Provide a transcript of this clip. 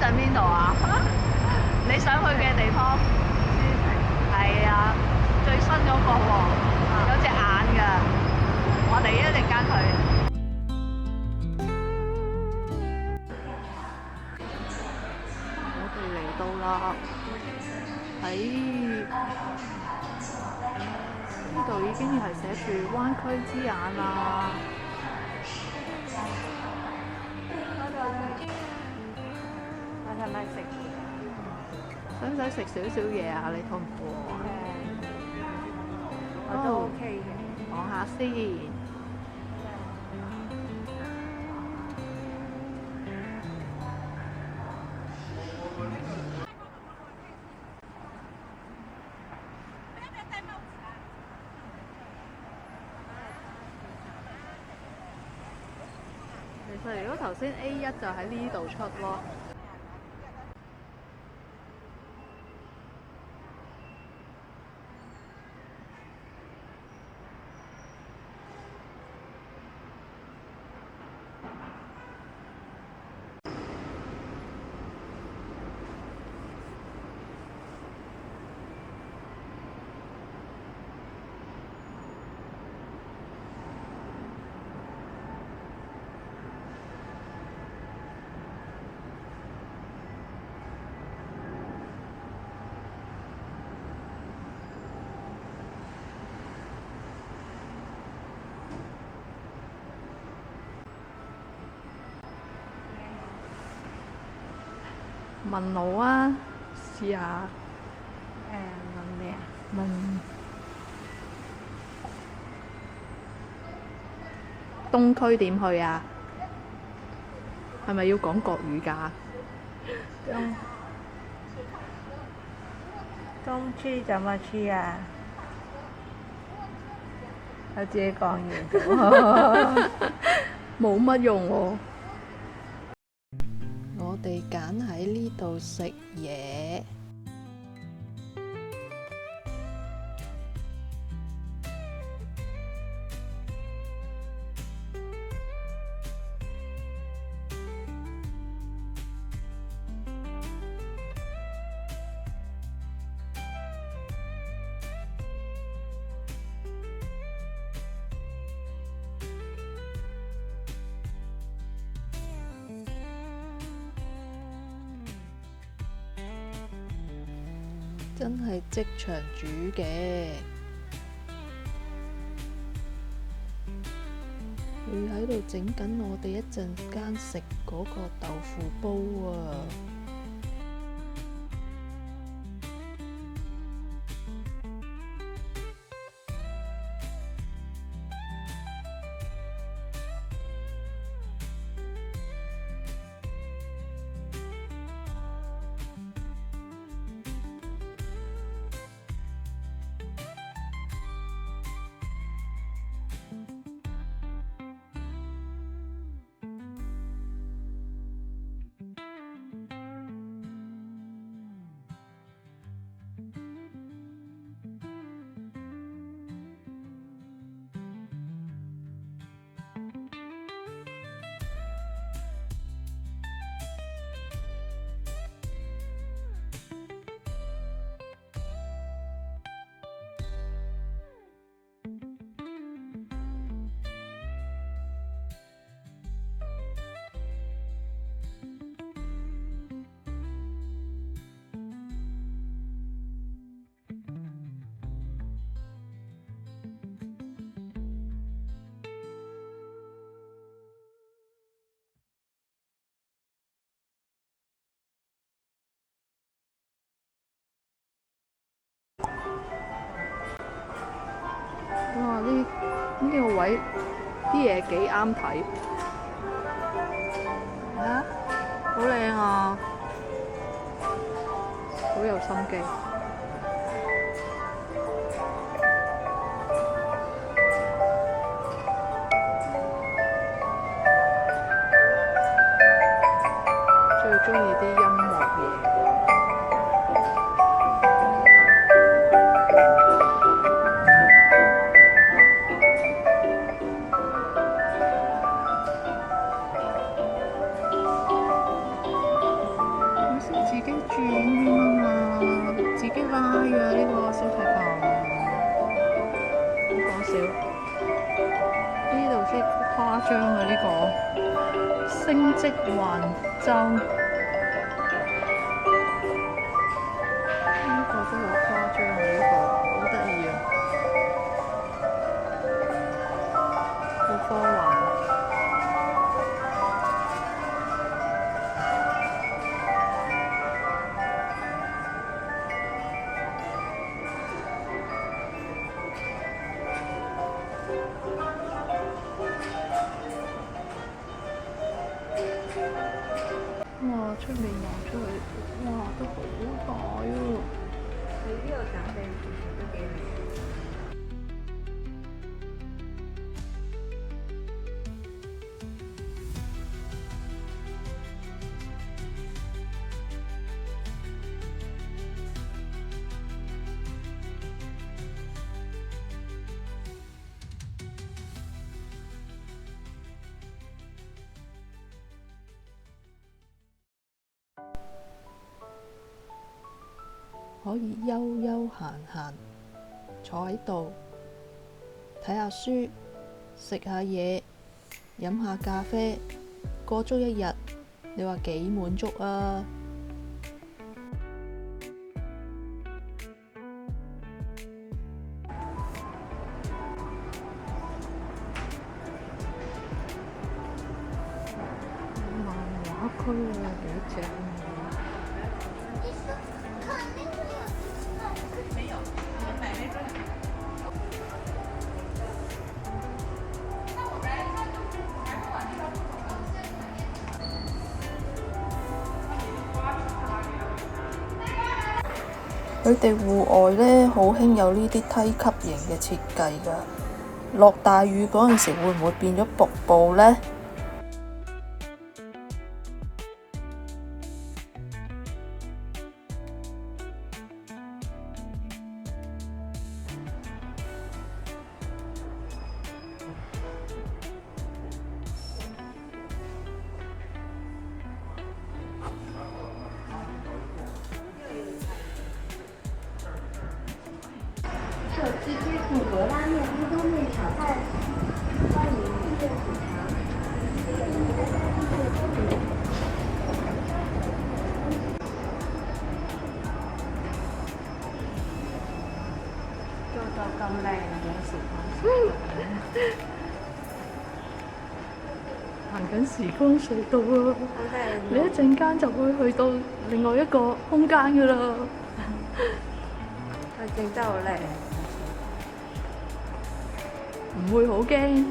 上邊度啊？你想去嘅地方？係啊，最新嗰個喎，有隻眼㗎。我哋一陣間去。我哋嚟到啦，喺呢度已經係寫住灣區之眼啦。我係咪食？使唔使食少少嘢啊？你肚唔肚餓啊？我都 OK 嘅。講下先。其實如果頭先 A1 就喺呢度出咯。問路啊，試下。問咩啊？問東區點去啊？係咪要講國語㗎？東區怎麼去啊？我自己講完冇乜用喎。我哋揀喺呢度食嘢。真係即場煮嘅，佢喺度整緊我哋一陣間食嗰個豆腐煲啊！哇！呢個位啲嘢幾啱睇，啊，好靚啊，好有心機。最中意啲音樂嘢。張啊！呢個星際環洲，呢個都好誇張啊！呢個好得意啊，好科幻。哇！出面望出去，哇，都好大喎！你呢個揀地其實都幾靚。可以悠悠閒閒坐喺度睇下書，食下嘢，飲下咖啡，過足一日，你話幾滿足啊？漫畫區啊，幾正啊！佢哋戶外呢，好興有呢啲梯級型嘅設計㗎。落大雨嗰陣時，會唔會變咗瀑布呢？手机接口罗拉面、乌冬面、炒饭，欢迎订阅品尝。做到咁靚嘅時行緊時光隧道啊！好靚你一陣間就會去到另外一個空間㗎啦。佢整得好靚。唔會好驚。